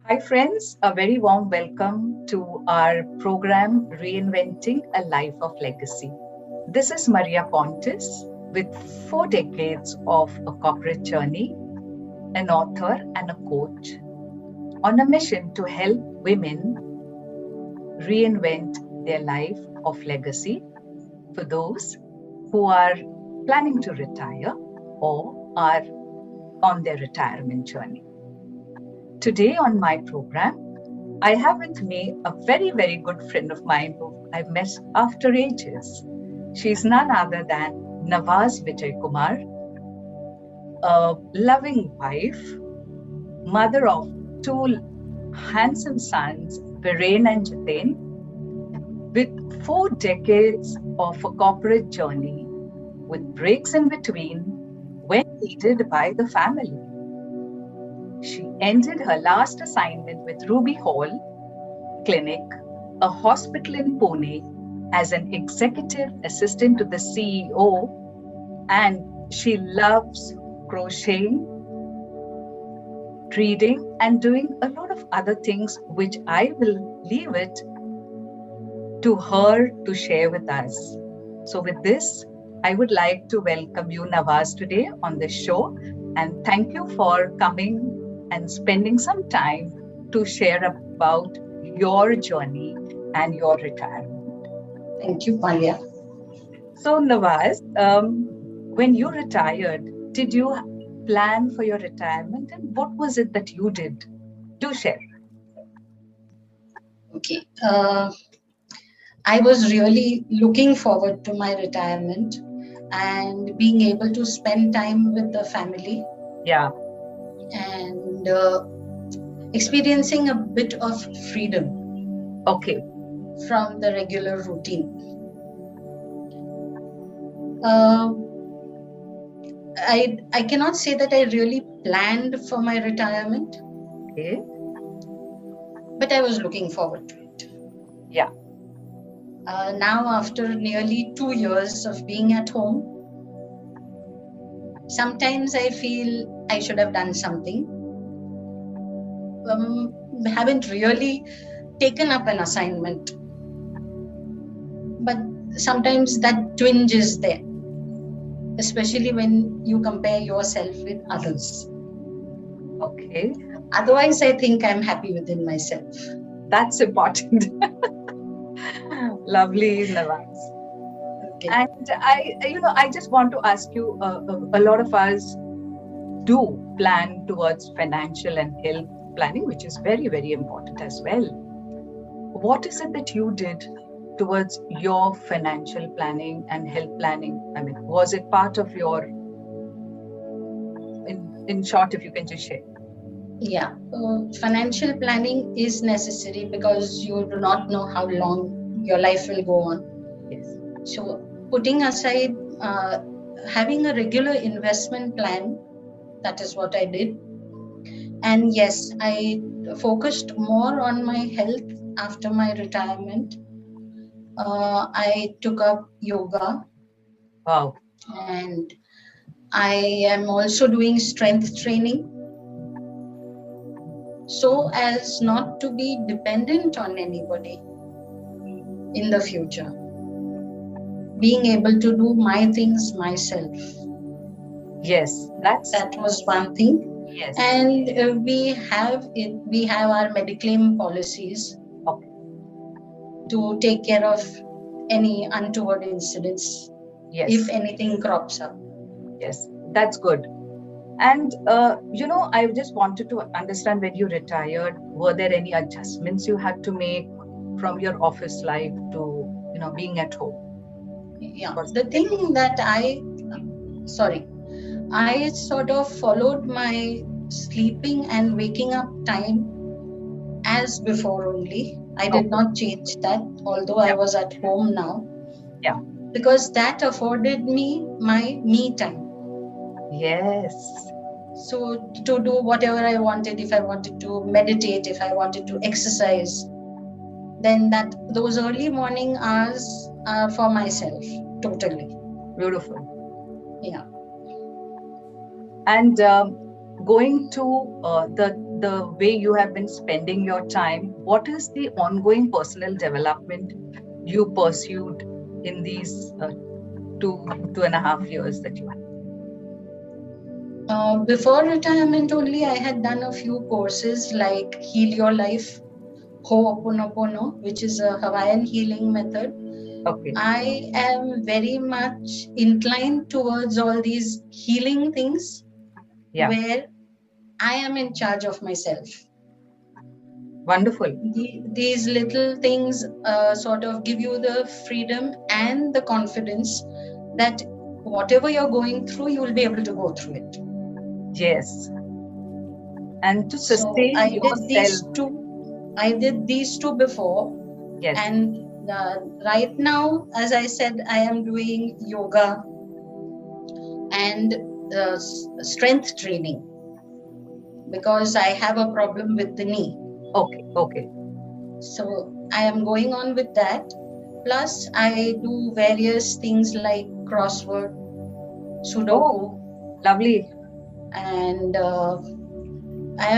Hi, friends. A very warm welcome to our program Reinventing a Life of Legacy. This is Maria Pontis with 4 decades of a corporate journey, an author, and a coach on a mission to help women reinvent their life of legacy for those who are planning to retire or are on their retirement journey. Today on my program, I have with me a very, very good friend of mine who I've met after ages. She's none other than Nawaz Kumar, a loving wife, mother of two handsome sons, Viren and Jitain, with 4 decades of a corporate journey, with breaks in between when needed by the family. She ended her last assignment with Ruby Hall Clinic, a hospital in Pune, as an executive assistant to the CEO, and she loves crocheting, reading, and doing a lot of other things, which I will leave it to her to share with us. So with this, I would like to welcome you, Nawaz, today on the show, and thank you for coming and spending some time to share about your journey and your retirement. Thank you, Maria. So, Nawaz, when you retired, did you plan for your retirement, and what was it that you did? Do share. Okay. I was really looking forward to my retirement and being able to spend time with the family. Yeah. And experiencing a bit of freedom. Okay. From the regular routine. I cannot say that I really planned for my retirement. Okay. But I was looking forward to it. Yeah. Now, after nearly 2 years of being at home, sometimes I feel I should have done something. Haven't really taken up an assignment. But sometimes that twinge is there, especially when you compare yourself with others. Okay. Otherwise, I think I'm happy within myself. That's important. Lovely, Nawaz. Okay. And I just want to ask you, a lot of us do plan towards financial and health planning, which is very, very important as well. What is it that you did towards your financial planning and health planning? I mean, was it part of your, in short, if you can just share? Yeah, financial planning is necessary because you do not know how long your life will go on. Yes. So putting aside, having a regular investment plan, that is what I did. And yes, I focused more on my health after my retirement. I took up yoga. Wow. And I am also doing strength training, so as not to be dependent on anybody in the future. Being able to do my things myself. Yes, that was one thing. Yes. And we have our Mediclaim policies. Okay. To take care of any untoward incidents. Yes. If anything crops up. Yes, that's good. And, I just wanted to understand, when you retired, were there any adjustments you had to make from your office life to, being at home? Yeah, the thing that I sort of followed my sleeping and waking up time as before only. I did not change that, although I was at home now. Yeah. Because that afforded me my me time. Yes. So to do whatever I wanted, if I wanted to meditate, if I wanted to exercise, then those early morning hours are for myself, totally. Beautiful. Yeah. And going to the way you have been spending your time, what is the ongoing personal development you pursued in these 2.5 years that you have? Before retirement only, I had done a few courses like Heal Your Life, Ho'oponopono, which is a Hawaiian healing method. Okay. I am very much inclined towards all these healing things, where I am in charge of myself. Wonderful. These little things sort of give you the freedom and the confidence that whatever you're going through, you will be able to go through it. Yes. And to sustain yourself. I did these two before. Yes. And right now, as I said, I am doing yoga and strength training because I have a problem with the knee. Okay. So I am going on with that. Plus, I do various things like crossword, Sudoku. Oh, lovely. And I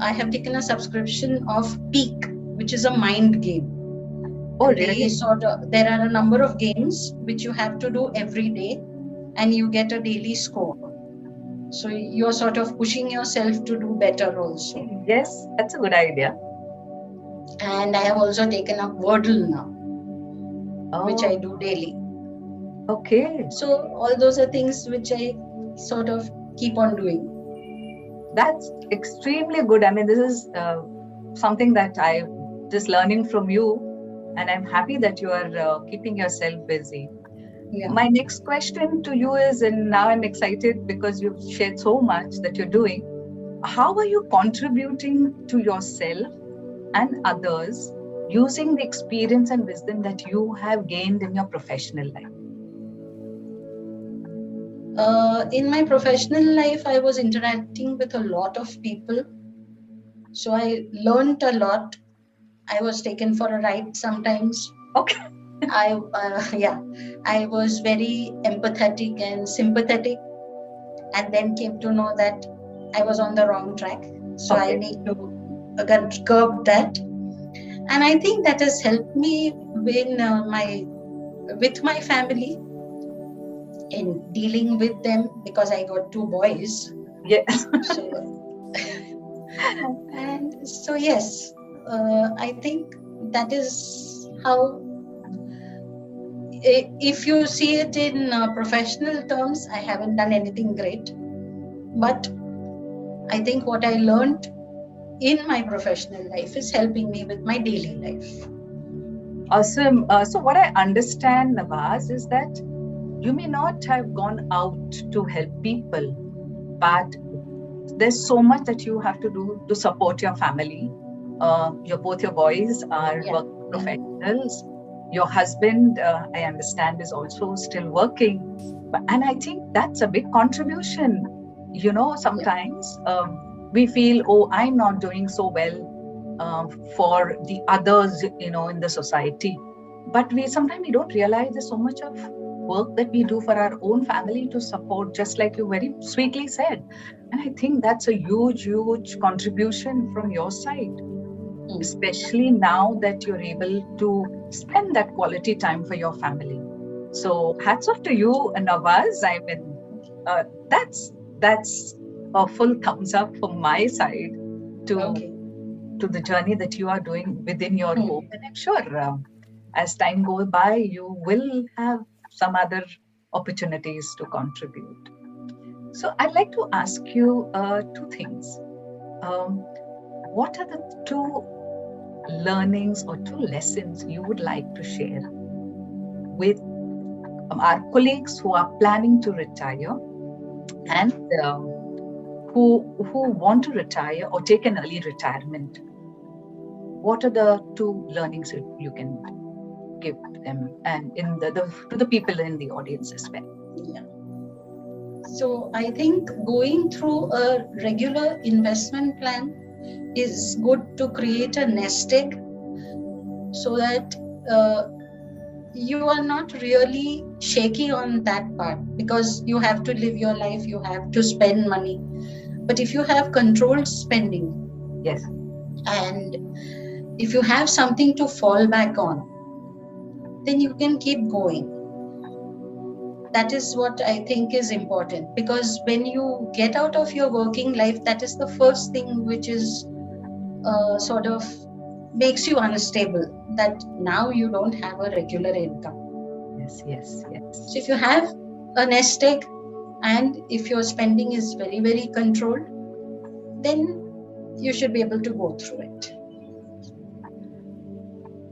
have taken a subscription of Peak, which is a mind game. Oh, really? There are a number of games which you have to do every day, and you get a daily score. So you're sort of pushing yourself to do better also. Yes, that's a good idea. And I have also taken up Wordle now, which I do daily. Okay. So all those are things which I sort of keep on doing. That's extremely good. I mean, this is something that I'm just learning from you, and I'm happy that you are keeping yourself busy. Yeah. My next question to you is, and now I'm excited because you've shared so much that you're doing. How are you contributing to yourself and others using the experience and wisdom that you have gained in your professional life? In my professional life, I was interacting with a lot of people. So I learned a lot. I was taken for a ride sometimes. Okay. I was very empathetic and sympathetic, and then came to know that I was on the wrong track. So I need to curb that. And I think that has helped me with my family in dealing with them, because I got 2 boys. Yes. So yes, I think that is how. If you see it in professional terms, I haven't done anything great, but I think what I learned in my professional life is helping me with my daily life. Awesome. So what I understand, Nawaz, is that you may not have gone out to help people, but there's so much that you have to do to support your family. Both your boys are working professionals. Your husband, I understand, is also still working. And I think that's a big contribution. You know, sometimes we feel, oh, I'm not doing so well for the others, in the society. But sometimes we don't realize there's so much of work that we do for our own family to support, just like you very sweetly said. And I think that's a huge, huge contribution from your side, especially now that you're able to spend that quality time for your family. So hats off to you, Nawaz. I mean, that's a full thumbs up from my side to the journey that you are doing within your home. And I'm sure as time goes by, you will have some other opportunities to contribute. So I'd like to ask you 2 things. What are the 2 learnings or 2 lessons you would like to share with our colleagues who are planning to retire and who want to retire or take an early retirement? What are the 2 learnings you can give them and to the people in the audience as well? Yeah. So I think going through a regular investment plan is good to create a nest egg, so that you are not really shaky on that part, because you have to live your life, you have to spend money. But if you have controlled spending, Yes. and if you have something to fall back on, then you can keep going. That is what I think is important, because when you get out of your working life, that is the first thing which is sort of makes you unstable, that now you don't have a regular income. Yes, yes, yes. So if you have a nest egg, and if your spending is very, very controlled, then you should be able to go through it.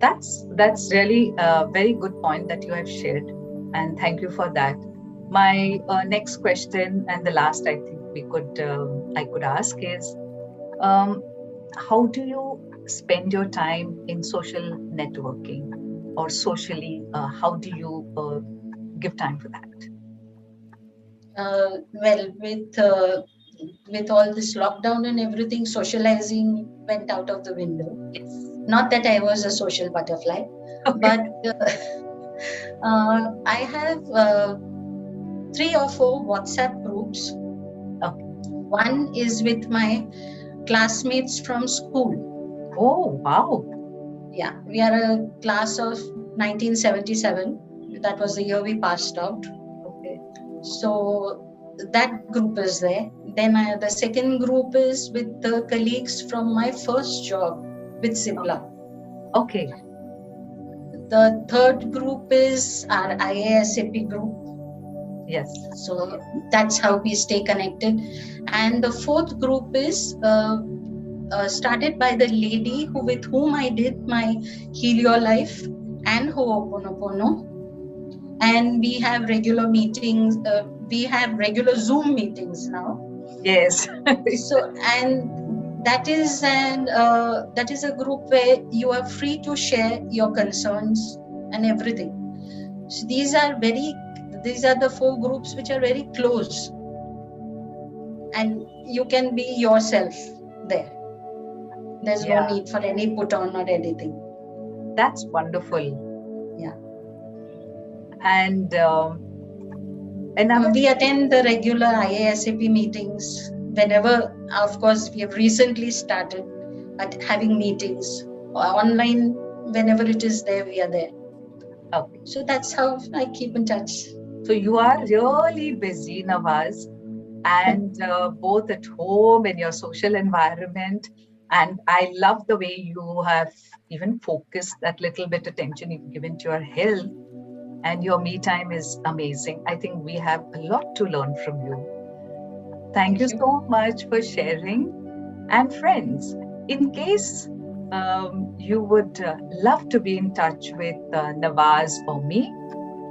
That's really a very good point that you have shared, and thank you for that. My next question, and the last I think I could ask is, um, how do you spend your time in social networking or socially? How do you give time for that? Well, with all this lockdown and everything, socializing went out of the window. Yes. Not that I was a social butterfly, Okay. but I have 3 or 4 WhatsApp groups. Okay. One is with my classmates from school. Oh, wow. Yeah, we are a class of 1977. That was the year we passed out. Okay. So that group is there. Then the second group is with the colleagues from my first job with Zipla. Okay. The third group is our IASAP group. Yes. So that's how we stay connected. And the fourth group is started by the lady with whom I did my Heal Your Life and Ho'oponopono. And we have regular meetings. We have regular Zoom meetings now. Yes. So, and that is a group where you are free to share your concerns and everything. So these are the 4 groups which are very close, and you can be yourself there. There's no need for any put on or anything. That's wonderful. Yeah. And we attend the regular IASAP meetings whenever. Of course, we have recently started at having meetings online. Whenever it is there, we are there. Okay. So that's how I keep in touch. So you are really busy, Nawaz, and both at home in your social environment. And I love the way you have even focused that little bit attention you've given to your health, and your me time is amazing. I think we have a lot to learn from you. Thank you so much for sharing. And friends, in case you would love to be in touch with Nawaz or me,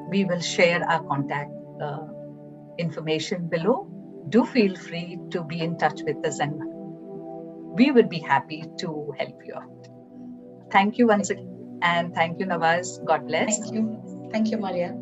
we will share our contact information below. Do feel free to be in touch with us, and we would be happy to help you out. Thank you once again, and thank you, Nawaz. God bless. Thank you. Thank you, Maria.